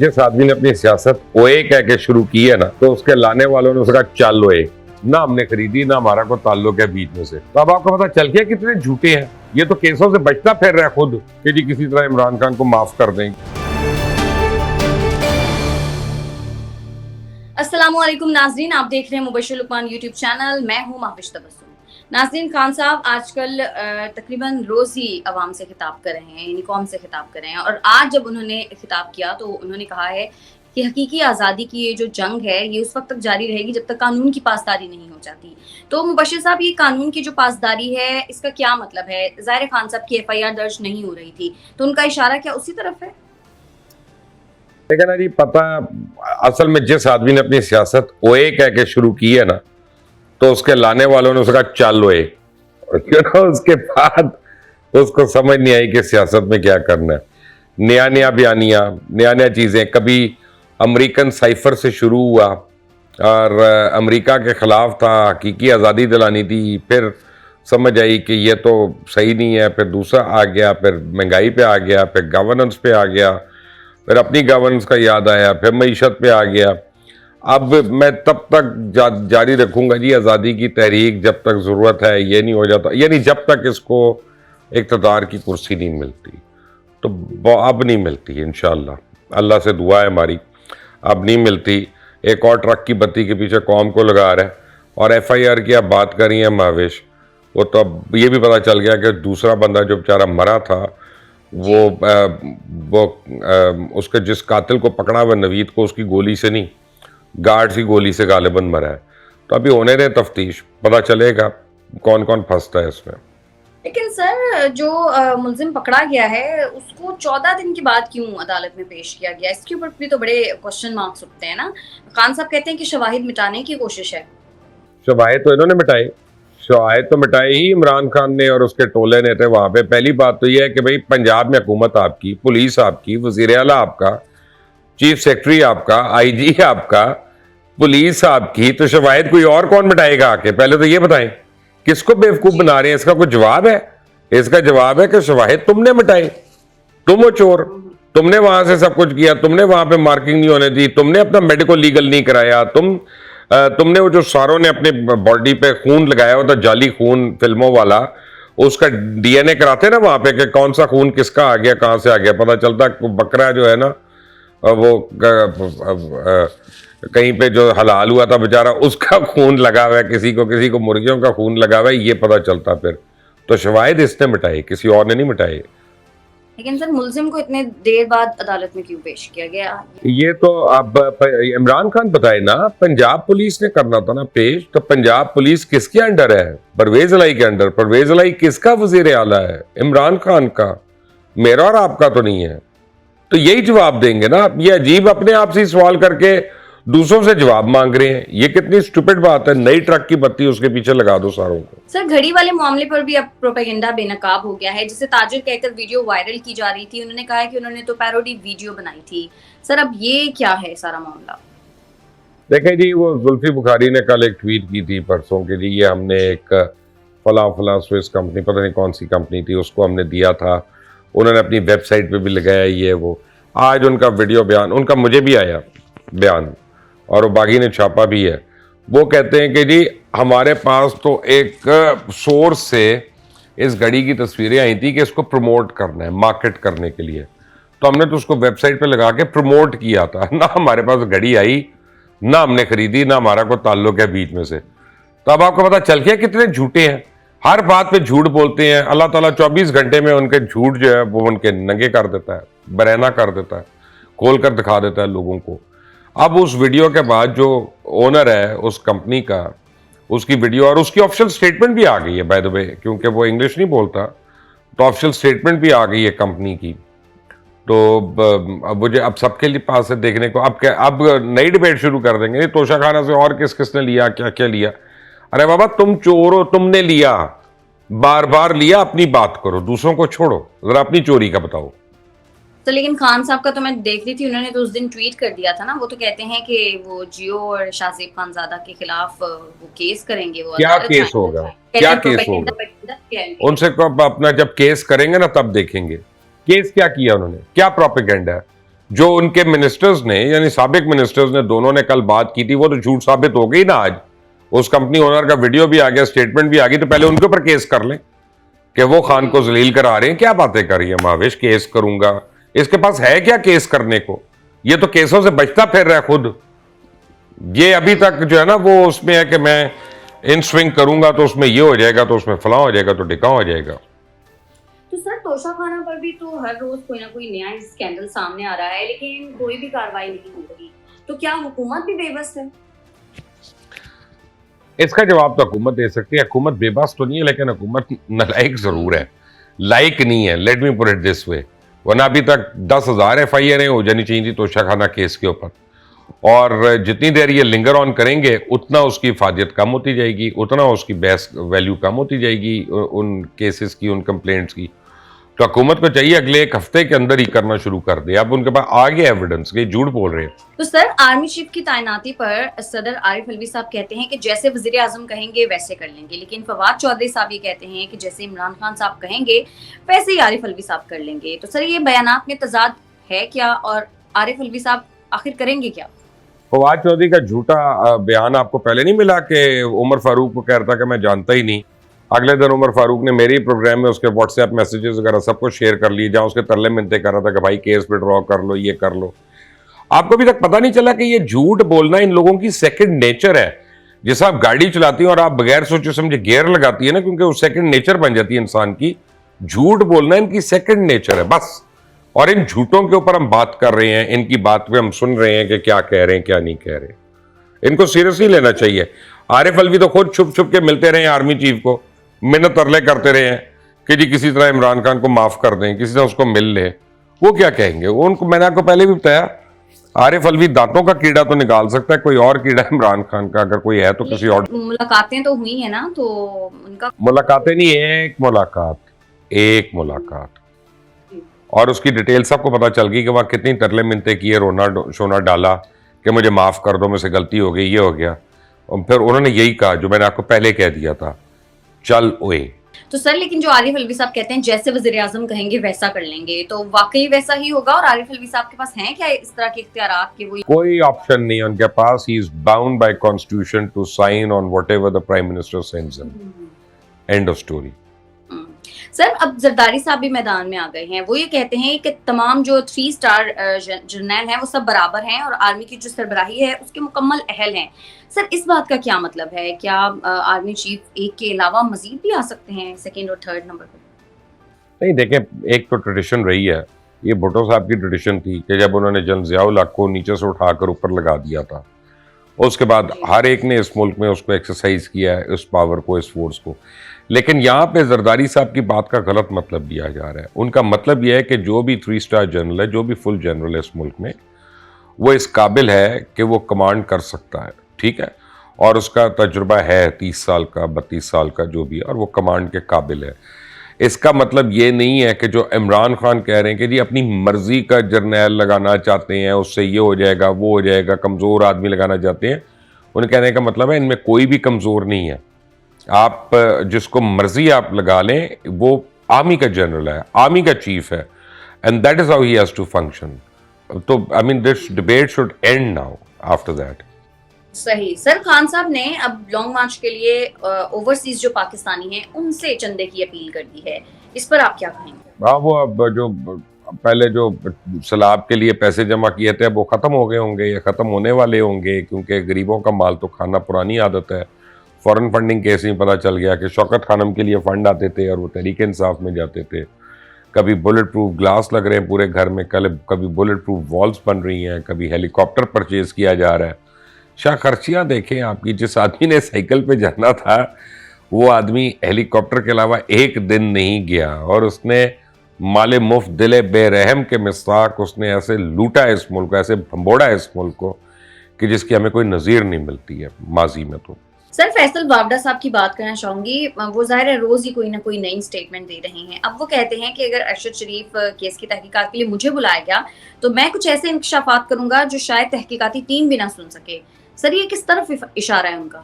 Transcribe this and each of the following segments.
जिस आदमी ने अपनी सियासत ओए कह के शुरू की है ना, तो उसके लाने वालों ने उसका चल ओए ना हमने खरीदी ना हमारा कोई ताल्लुक है बीच में से। तो अब आपको पता चल गया कितने झूठे हैं। ये तो केसों से बचता फिर रहा है खुद कि जी किसी तरह इमरान खान को माफ कर देंगे। अस्सलामुअलैकुम नाजरीन, आप देख रहे हैं मुबश्शिर लुकमान यूट्यूब चैनल। मैं हूं महविश तबस्सुम। नाजरीन, खान साहब आजकल तकरीबन रोज ही अवाम से खिताब कर रहे हैं, यानी कौम से खिताब कर रहे हैं। और आज जब उन्होंने खिताब किया तो उन्होंने कहा है कि हकीकी आज़ादी की ये जो जंग है ये उस वक्त तक जारी रहेगी जब तक कानून की पासदारी नहीं हो जाती। तो मुबश्शिर साहब, ये कानून की जो पासदारी है इसका क्या मतलब है? ज़ाहिर खान साहब की FIR दर्ज नहीं हो रही थी, तो उनका इशारा क्या उसी तरफ है? लेकिन ना जी, पता असल में जिस आदमी ने अपनी सियासत ओए कह के शुरू की है ना, तो उसके लाने वालों ने उसका चल ओए, उसके बाद उसको समझ नहीं आई कि सियासत में क्या करना है। नया नया बयानिया, नया नया चीजें, कभी अमेरिकन साइफर से शुरू हुआ और अमेरिका के खिलाफ था, हकीकी आज़ादी दिलानी थी, फिर समझ आई कि ये तो सही नहीं है, फिर दूसरा आ गया, फिर महंगाई पे आ गया, फिर गवर्नेंस पे आ गया, फिर अपनी गवर्नेंस का याद आया, फिर मईशत पे आ गया। अब मैं तब तक जारी रखूंगा जी आज़ादी की तहरीक जब तक ज़रूरत है, ये नहीं हो जाता, यानी जब तक इसको इक़्तिदार की कुर्सी नहीं मिलती। तो अब नहीं मिलती इंशाअल्लाह, अल्लाह से दुआ है हमारी, अब नहीं मिलती। एक और ट्रक की बत्ती के पीछे कौम को लगा रहा है। और FIR की आप बात कर रही हैं महविश, वो तो अब ये भी पता चल गया कि दूसरा बंदा जो बेचारा मरा था वो उसके जिस कातिल को पकड़ा हुआ नवीद को, उसकी गोली से नहीं, गार्ड की गोली से गालिबन मरा है। तो अभी होने रहे तफ्तीश, पता चलेगा कौन कौन फंसता है इसमें। लेकिन सर, जो मुल्जिम पकड़ा गया है उसको 14 दिन के बाद क्यों अदालत में पेश किया गया? इसके ऊपर भी तो बड़े क्वेश्चन मार्क्स उठते हैं ना। खान साहब कहते हैं कि शवाहिद मिटाने की कोशिश है। शवाहिद तो इन्होंने मिटाए, शवाहिद तो मिटाए ही इमरान खान ने और उसके टोले ने थे वहां पे। पहली बात तो यह है कि भाई पंजाब में हुकूमत आपकी, पुलिस आपकी, वजीर आला आपका, चीफ सेक्रेटरी आपका, IG आपका, पुलिस आपकी, तो शवाहिद कोई और कौन मिटाएगा आके? पहले तो ये बताएं, किसको बेवकूफ बना रहे हैं? इसका कोई जवाब है? इसका जवाब है कि शवाहिद तुमने मिटाए, तुम हो चोर, तुमने वहां से सब कुछ किया, तुमने वहां पे मार्किंग नहीं होने दी, तुमने अपना मेडिकल लीगल नहीं कराया, तुमने वो जो सारों ने अपने बॉडी पे खून लगाया हुआ था, जाली खून फिल्मों वाला, उसका DNA कराते ना वहां पे कि कौन सा खून किसका आ गया, कहां से आ गया, पता चलता। बकरा जो है ना वो कहीं पे जो हलाल हुआ था बेचारा, उसका खून लगा हुआ है, किसी को मुर्गियों का खून लगा हुआ है, ये पता चलता फिर। तो शवाहिद इसने मिटाए, किसी और ने नहीं मिटाए। लेकिन सर, मुल्जिम को इतने देर बाद अदालत में क्यों पेश किया गया? ये तो अब इमरान खान बताए ना, पंजाब पुलिस ने करना था ना पेश। तो पंजाब पुलिस किसके अंडर है? परवेज इलाही के अंडर। परवेज इलाही किसका वजीर आला है? इमरान खान का, मेरा और आपका तो नहीं है। तो यही जवाब देंगे ना। ये अजीब अपने आप से सवाल करके दूसरों से जवाब मांग रहे हैं, ये कितनी स्टूपिड बात है। नई ट्रक की बत्ती उसके पीछे लगा दो सारों को। सर, घड़ी वाले मामले पर भी अब प्रोपेगेंडा बेनकाब हो गया है, जिसे ताजिर कहकर वीडियो वायरल की जा रही थी। उन्होंने कहा है कि उन्होंने तो पैरोडी वीडियो बनाई थी। सर, अब ये क्या है सारा मामला? देखें जी, वो जुल्फी बुखारी ने कल एक ट्वीट की थी परसों के लिए, हमने एक फला स्विस कंपनी, पता नहीं कौन सी कंपनी थी, उसको हमने दिया था। उन्होंने अपनी वेबसाइट पे भी लगाया ये वो। आज उनका वीडियो बयान, उनका मुझे भी आया बयान और वो बागी ने छापा भी है। वो कहते हैं कि जी हमारे पास तो एक सोर्स से इस घड़ी की तस्वीरें आई थी कि इसको प्रमोट करना है, मार्केट करने के लिए। तो हमने तो उसको वेबसाइट पे लगा के प्रमोट किया था ना। हमारे पास घड़ी आई, ना हमने खरीदी, ना हमारा कोई ताल्लुक है बीच में से। तो अब आपको पता चल गया कितने झूठे हैं, हर बात पे झूठ बोलते हैं। अल्लाह ताला 24 घंटे में उनके झूठ जो है वो उनके नंगे कर देता है, बरहना कर देता है, खोल कर दिखा देता है लोगों को। अब उस वीडियो के बाद जो ओनर है उस कंपनी का, उसकी वीडियो और उसकी ऑफिशियल स्टेटमेंट भी आ गई है बाय द वे, क्योंकि वो इंग्लिश नहीं बोलता, तो ऑफिशियल स्टेटमेंट भी आ गई है कंपनी की। तो अब मुझे अब सबके लिए पास है देखने को। अब नई डिबेट शुरू कर देंगे, तोशा खाना से और किस किसने लिया, क्या क्या लिया। अरे बाबा, तुम चोर हो, तुमने लिया, बार बार लिया, अपनी बात करो, दूसरों को छोड़ो, जरा अपनी चोरी का बताओ। तो लेकिन खान साहब का तो मैं देख रही थी, उन्होंने तो उस दिन ट्वीट कर दिया था ना। वो तो कहते हैं कि वो जियो और शाहजेब खानजादा के खिलाफ वो केस करेंगे। वो क्या केस होगा? क्या केस होगा? उनसे अपना जब केस करेंगे ना तब देखेंगे केस क्या किया उन्होंने, क्या प्रोपेगेंडा है। जो उनके मिनिस्टर्स ने यानी साबिक मिनिस्टर्स ने दोनों ने कल बात की थी वो तो झूठ साबित हो गई ना आज। उस कंपनी ओनर का वीडियो भी आ गया, स्टेटमेंट भी आ गई, तो पहले उनके ऊपर केस कर लें कि वो खान को जलील करा रहे हैं। क्या बातें कर रही है महाविश, केस करूंगा? इसके पास है क्या केस करने को? ये तो केसों से बचता फिर रहा है खुद। ये अभी तक जो है ना वो उसमें है कि मैं इन स्विंग करूंगा तो उसमें ये हो जाएगा, तो उसमें फलां हो जाएगा, तो टिका हो जाएगा। तो सर तोशा खाना पर भी तो हर रोज कोई ना कोई नया स्कैंडल सामने आ रहा है, लेकिन कोई भी कार्रवाई नहीं हो रही। तो क्या हुकूमत भी बेबस है? इसका जवाब तो हुकूमत दे सकती है। हुकूमत बेबस तो नहीं है, लेकिन हुकूमत नालायक जरूर है, लाइक नहीं है। Let me put it this way, वरना अभी तक 10,000 FIR हो जानी चाहिए थी तोशा खाना केस के ऊपर। और जितनी देर ये लिंगर ऑन करेंगे उतना उसकी इफादियत कम होती जाएगी, उतना उसकी बेस वैल्यू कम होती जाएगी उन केसेस की, उन कंप्लेंट्स की। तो हुकूमत को चाहिए अगले 1 हफ्ते के अंदर ही करना शुरू कर दे। अब उनके पास आ गया एविडेंस कि झूठ बोल रहे हैं। तो सर आर्मी चीफ की तैनाती पर सदर आरिफ अलवी साहब कहते हैं कि जैसे वजीर आजम कहेंगे वैसे कर लेंगे, लेकिन फवाद चौधरी साहब ये कहते हैं कि जैसे इमरान खान साहब कहेंगे वैसे ही आरिफ अलवी साहब कर लेंगे। तो सर ये बयानात में तजाद है क्या, और आरिफ अलवी साहब आखिर करेंगे क्या? फवाद चौधरी का झूठा बयान आपको पहले नहीं मिला कि उमर फारूक को कह रहा था कि मैं जानता ही नहीं। अगले दिन उमर फारूक ने मेरे ही प्रोग्राम में उसके व्हाट्सएप मैसेजेस वगैरह सब कुछ शेयर कर लिए, जहां उसके तरले मिनते कर रहा था कि भाई केस विड्रॉ कर लो, ये कर लो। आपको अभी तक पता नहीं चला कि ये झूठ बोलना इन लोगों की सेकंड नेचर है। जैसा आप गाड़ी चलाती हैं और आप बगैर सोचे समझे गियर लगाती है ना, क्योंकि वो सेकंड नेचर बन जाती है इंसान की। झूठ बोलना इनकी सेकंड नेचर है बस। और इन झूठों के ऊपर हम बात कर रहे हैं, इनकी बात पे हम सुन रहे हैं कि क्या कह रहे हैं क्या नहीं कह रहे। इनको सीरियसली लेना चाहिए। आरिफ अलवी तो खुद छुप छुप के मिलते रहे आर्मी चीफ को, मिन्नत तरले करते रहे हैं कि जी किसी तरह इमरान खान को माफ कर दें, किसी तरह उसको मिल ले। वो क्या कहेंगे? वो उनको, मैंने आपको पहले भी बताया, आरिफ अलवी दांतों का कीड़ा तो निकाल सकता है, कोई और कीड़ा इमरान खान का अगर कोई है तो किसी और। मुलाकातें तो हुई है ना, तो उनका मुलाकातें नहीं, एक मुलाकात और उसकी डिटेल सबको पता चल गई कि वहाँ कितनी तरले मिनते किए, रोना शोना डाला कि मुझे माफ़ कर दो, मुझसे गलती हो गई, ये हो गया। और फिर उन्होंने यही कहा जो मैंने आपको पहले कह दिया था, चल ओए। तो सर लेकिन जो आरिफ अलवी साहब कहते हैं जैसे वजीर आजम कहेंगे वैसा कर लेंगे, तो वाकई वैसा ही होगा? और आरिफ अलवी साहब के पास हैं क्या इस तरह के इख्तियारात कि वो कोई ऑप्शन नहीं है उनके पास। He is bound by constitution to sign on whatever the prime minister sends him. End of story. Sir अब जरदारी साहब भी मैदान में आ गए हैं। वो ये कहते हैं कि तमाम जो 3 स्टार जर्नैल हैं वो सब बराबर हैं और आर्मी की जो सरबराही है उसके मुकम्मल अहल हैं। सर इस बात का क्या मतलब है? क्या आर्मी चीफ एक के अलावा मजीद भी आ सकते हैं सेकंड और थर्ड नंबर पर? नहीं, देखें, एक तो ट्रेडिशन रही है, ये भुट्टो साहब की ट्रेडिशन थी कि जब उन्होंने जनरल ज़ियाउल हक को नीचे से उठाकर ऊपर लगा दिया था, उसके बाद हर एक ने इस मुल्क में उसको एक्सरसाइज किया है, इस पावर को, इस फोर्स को। लेकिन यहाँ पे जरदारी साहब की बात का गलत मतलब दिया जा रहा है। उनका मतलब यह है कि जो भी 3 स्टार जनरल है, जो भी फुल जनरल है इस मुल्क में, वो इस काबिल है कि वो कमांड कर सकता है, ठीक है, और उसका तजुर्बा है 30 साल का, 32 साल का, जो भी है, और वो कमांड के काबिल है। इसका मतलब ये नहीं है कि जो इमरान खान कह रहे हैं कि जी अपनी मर्जी का जर्नैल लगाना चाहते हैं, उससे ये हो जाएगा वो हो जाएगा, कमज़ोर आदमी लगाना चाहते हैं। उन्हें कहने का मतलब है इनमें कोई भी कमज़ोर नहीं है। आप जिसको मर्जी आप लगा लें, वो आर्मी का जनरल है, आर्मी का चीफ है, and that is how he has to function. तो I mean this debate should end now after that. सही। सर खान साहब ने अब लॉन्ग मार्च के लिए ओवरसीज जो पाकिस्तानी हैं उनसे चंदे की अपील कर दी है, इस पर आप क्या कहेंगे? हाँ, वो अब जो पहले जो सैलाब के लिए पैसे जमा किए थे वो ख़त्म हो गए होंगे या ख़त्म होने वाले होंगे, क्योंकि गरीबों का माल तो खाना पुरानी आदत है। फॉरेन फंडिंग केस में पता चल गया कि शौकत खानम के लिए फ़ंड आते थे और वो तहरीक इंसाफ में जाते थे। कभी बुलेट प्रूफ ग्लास लग रहे हैं पूरे घर में, कभी बुलेट प्रूफ वॉल्स बन रही हैं, कभी हेलीकॉप्टर परचेज किया जा रहा है। शाह खर्चियाँ देखें आपकी, जिस आदमी ने साइकिल पे जाना था वो आदमी हेलीकॉप्टर के अलावा एक दिन नहीं गया, और उसने माले मुफ्त दिले बेरहम के मिस्ताक उसने ऐसे लूटा है इस मुल्क को, ऐसे भंबोड़ा है इस मुल्क को कि जिसकी हमें कोई नज़ीर नहीं मिलती है माजी में। तो सर फैसल वावडा साहब की बात करना चाहूंगी। वो जाहिर है रोज ही कोई ना कोई नई स्टेटमेंट दे रहे हैं। अब वो कहते हैं कि अगर अरशद शरीफ केस की तहकीकात के लिए मुझे बुलाया गया तो मैं कुछ ऐसे इंकशाफात करूंगा जो शायद तहकीकाती टीम भी ना सुन सके। सर ये किस तरफ इशारा है उनका?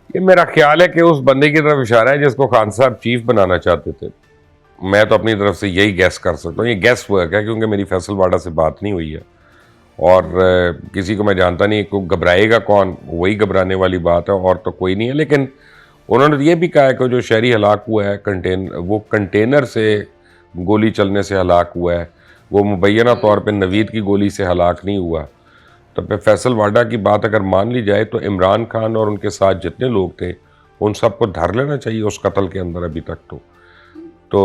ये मेरा ख्याल है कि उस बंदे की तरफ इशारा है जिसको खान साहब चीफ बनाना चाहते थे। मैं तो अपनी तरफ से यही गैस कर सकता हूँ, ये गैस वर्क है क्योंकि मेरी फैसल वाडा से बात नहीं हुई है। और किसी को मैं जानता नहीं, को घबराएगा कौन, वही घबराने वाली बात है, और तो कोई नहीं है। लेकिन उन्होंने ये भी कहा है कि जो शहरी हलाक हुआ है वो कंटेनर से गोली चलने से हलाक हुआ है, वो मुबैना तौर पे नवीद की गोली से हलाक नहीं हुआ। तो फिर फैसल वाडा की बात अगर मान ली जाए तो इमरान खान और उनके साथ जितने लोग थे उन सबको धर लेना चाहिए उस कत्ल के अंदर अभी तक तो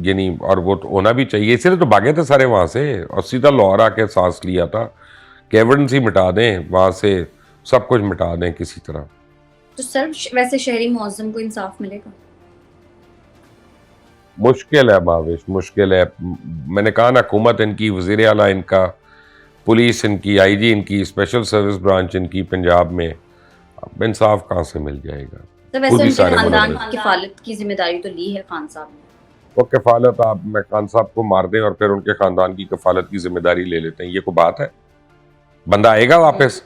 यानी, और वो तो होना भी चाहिए, इसलिए तो भागे थे सारे वहाँ से और सीधा लाहौर आके सांस लिया था कि एविडेंस ही मिटा दें, वहाँ से सब कुछ मिटा दें किसी तरह। तो सर वैसे शहरी मुअज्जम को इंसाफ मिलेगा? मुश्किल है माविश, मुश्किल है। मैंने कहा ना, हुकूमत इनकी, वज़ीर आला इनका, पुलिस इनकी, आईजी इनकी, स्पेशल सर्विस ब्रांच इनकी पंजाब में, अब इंसाफ कहाँ से मिल जाएगा? तो वैसे उनके खानदान की किफालत की जिम्मेदारी तो ली है खान साहब ने। वो किफालत, आप मैं खान साहब को मार दें और फिर उनके खानदान की किफालत की जिम्मेदारी ले लेते हैं, ये कोई बात है? बंदा आएगा वापस,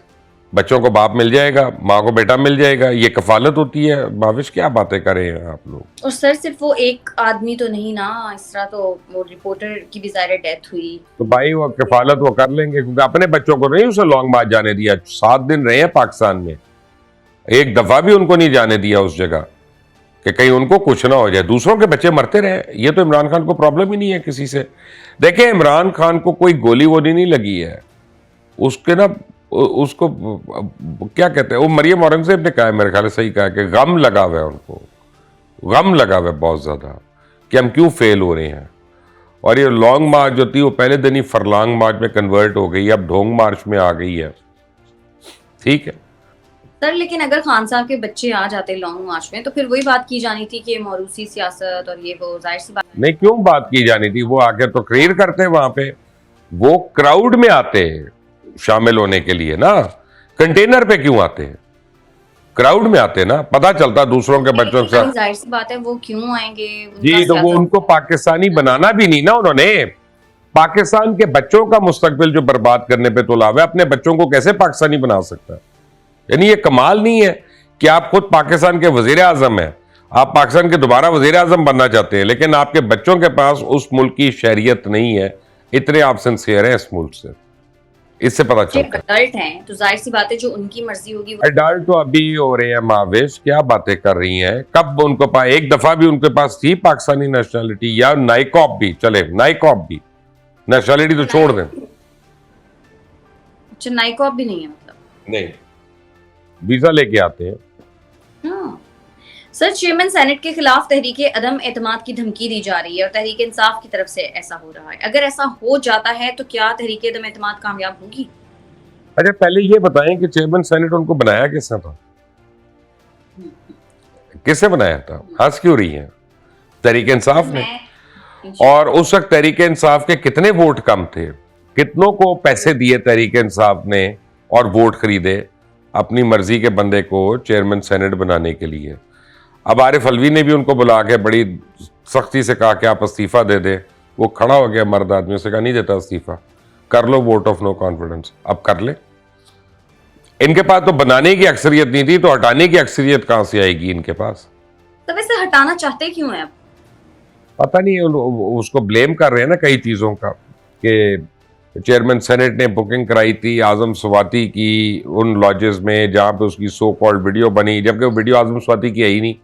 बच्चों को बाप मिल जाएगा, माँ को बेटा मिल जाएगा, ये कफालत होती है? भाविश क्या बातें कर रहे हैं आप लोग। और सर सिर्फ वो एक आदमी तो नहीं ना, इस तरह तो वो रिपोर्टर की भी ज़ाहिर डेथ हुई। तो भाई वो कफालत वो कर लेंगे, क्योंकि अपने बच्चों को नहीं उसे लॉन्ग मार्च जाने दिया। 7 दिन रहे हैं पाकिस्तान में, एक दफा भी उनको नहीं जाने दिया उस जगह कि कहीं उनको कुछ ना हो जाए, दूसरों के बच्चे मरते रहे। ये तो इमरान खान को प्रॉब्लम ही नहीं है किसी से। देखिए, इमरान खान को कोई गोली वोली नहीं लगी है, उसके ना उसको क्या कहते हैं, वो मरियम औरंगजेब ने कहा है, मेरे ख्याल से सही कहा, कि गम लगा हुआ है उनको, गम लगा हुआ है बहुत ज़्यादा कि हम क्यों फेल हो रहे हैं। और ये लॉन्ग मार्च जो थी वो पहले दिन ही फरलांग मार्च में कन्वर्ट हो गई, अब ढोंग मार्च में आ गई है। ठीक है सर, लेकिन अगर खान साहब के बच्चे आ जाते लॉन्ग मार्च में तो फिर वही बात की जानी थी कि मौरूसी सियासत और ये वो, जाहिर सी बात नहीं, क्यों बात की जानी थी? वो आकर तो तकरीर करते वहां पे, वो क्राउड में आते शामिल होने के लिए ना, कंटेनर पे क्यों आते हैं? क्राउड में आते ना, पता चलता दूसरों के बच्चों से। जाहिर सी बात है, वो क्यों आएंगे? जी, तो वो उनको पाकिस्तानी बनाना भी नहीं ना उन्होंने, पाकिस्तान के बच्चों का मुस्तकबिल जो बर्बाद करने पे तुला हुआ है, अपने बच्चों को कैसे पाकिस्तानी बना सकता है? यानी ये कमाल नहीं है कि आप खुद पाकिस्तान के वजीर आजम हैं, आप पाकिस्तान के दोबारा वजीर आजम बनना चाहते हैं, लेकिन आपके बच्चों के पास उस मुल्क की शहरियत नहीं है, इतने आप सिंसियर हैं इस मुल्क से, इससे पता चलता है। अडल्ट हैं तो जाहिर सी बात है जो उनकी मर्जी होगी। अडल्ट तो अभी हो रहे हैं माविश, क्या बातें कर रही हैं? कब उनको पास, एक दफा भी उनके पास थी पाकिस्तानी नेशनैलिटी, या नाइकॉप भी चले, नाइकॉप भी, नेशनैलिटी तो छोड़ दें। अच्छा, नाइकॉप भी नहीं है मतलब? नहीं, वीजा लेके आते हैं। हाँ। सर, चेयरमैन सेनेट के खिलाफ तहरीके अदम एतमाद की धमकी दी जा रही है और तहरीक इंसाफ की तरफ से ऐसा हो रहा है। अगर ऐसा हो जाता है तो क्या तहरीके अदम एतमाद कामयाब होगी? अच्छा, पहले ये बताएं कि चेयरमैन सेनेट उनको बनाया किसने था? किसने बनाया था? हंस क्यों रही है? तहरीक इंसाफ ने। और उस वक्त तहरीक इंसाफ के कितने वोट कम थे? कितनों को पैसे दिए तहरीक इंसाफ ने और वोट खरीदे अपनी मर्जी के बंदे को चेयरमैन सेनेट बनाने के लिए? अब आरिफ अलवी ने भी उनको बुला के बड़ी सख्ती से कहा कि आप इस्तीफा दे दे। वो खड़ा हो गया मर्द आदमी, उससे कहा नहीं देता इस्तीफा, कर लो वोट ऑफ नो कॉन्फिडेंस। अब कर ले। इनके पास तो बनाने की अक्सरियत नहीं थी, तो हटाने की अक्सरियत कहां से आएगी इनके पास? तो वैसे हटाना चाहते क्यों है? अब पता नहीं, उसको ब्लेम कर रहे हैं ना कई चीजों का, कि चेयरमैन सेनेट ने बुकिंग कराई थी आजम स्वाति की उन लॉजेस में जहां पे उसकी सो कॉल्ड वीडियो बनी, जबकि वो वीडियो आजम स्वाति की है ही नहीं,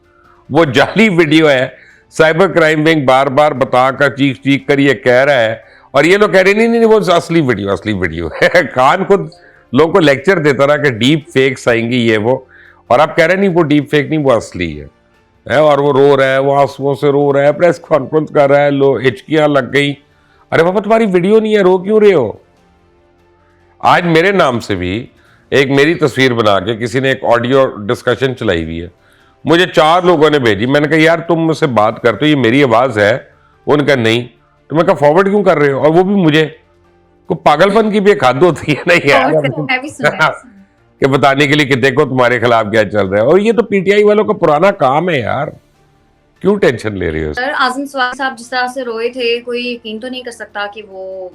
वो जाली वीडियो है। साइबर क्राइम विंग बार बार बताकर चीख चीख कर ये कह रहा है, और ये लोग कह रहे नहीं नहीं वो असली वीडियो है। खान खुद लोगों को लेक्चर देता रहा कि डीप फेक्स आएंगी ये वो, और आप कह रहे नहीं वो डीप फेक नहीं, वो असली है। और वो रो रहा है, वो आंसुओं से रो रहा है, प्रेस कॉन्फ्रेंस कर रहा है, लो हिचकियां लग गई। अरे बाबा, तुम्हारी वीडियो नहीं है, रो क्यों रहे हो? आज मेरे नाम से भी एक मेरी तस्वीर बना के किसी ने एक ऑडियो डिस्कशन चलाई हुई है, मुझे 4 लोगों ने भेजी। मैंने कहा यार तुम मुझसे बात करते हो, ये मेरी आवाज है? उन्होंने कहा नहीं। तो मैं कहा फॉरवर्ड क्यों कर रहे हो? और वो भी मुझे को पागलपन की भी एक हद होती है नहीं यार, कि बताने के लिए कि देखो तुम्हारे खिलाफ क्या चल रहा है। और ये तो पीटीआई वालों का पुराना काम है यार, क्यों टेंशन ले रहे हो? सर, आजम स्वाति साहब जिस तरह से रोए थे, कोई यकीन तो नहीं कर सकता कि वो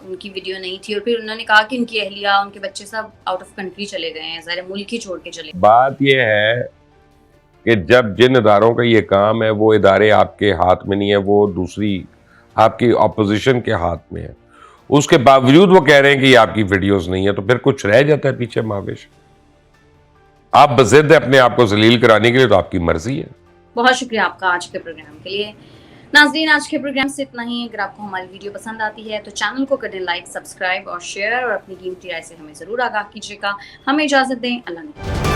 उनकी वीडियो नहीं थी। और फिर उन्होंने कहा कि उनकी अहलिया, उनके बच्चे सब आउट ऑफ कंट्री चले गए हैं, ज़ाहिर मुल्क ही छोड़ के चले। बात ये है कि जब जिन इदारों का ये काम है वो इदारे आपके हाथ में नहीं है, वो दूसरी आपकी ऑपोजिशन के हाथ में है। उसके बावजूद वो कह रहे हैं कि ये आपकी वीडियोस नहीं है, तो फिर कुछ रह जाता है पीछे महावेश। आप बज़िद है अपने आप को जलील कराने के लिए, तो आपकी मर्जी है। बहुत शुक्रिया आपका आज के प्रोग्राम के लिए। नाज़रीन, आज के प्रोग्राम से इतना ही। अगर आपको हमारी वीडियो पसंद आती है तो चैनल को कर दें लाइक, सब्सक्राइब और शेयर, और अपनी कीमती राय से हमें ज़रूर आगाह कीजिएगा। हमें इजाज़त दें। अल्लाह ने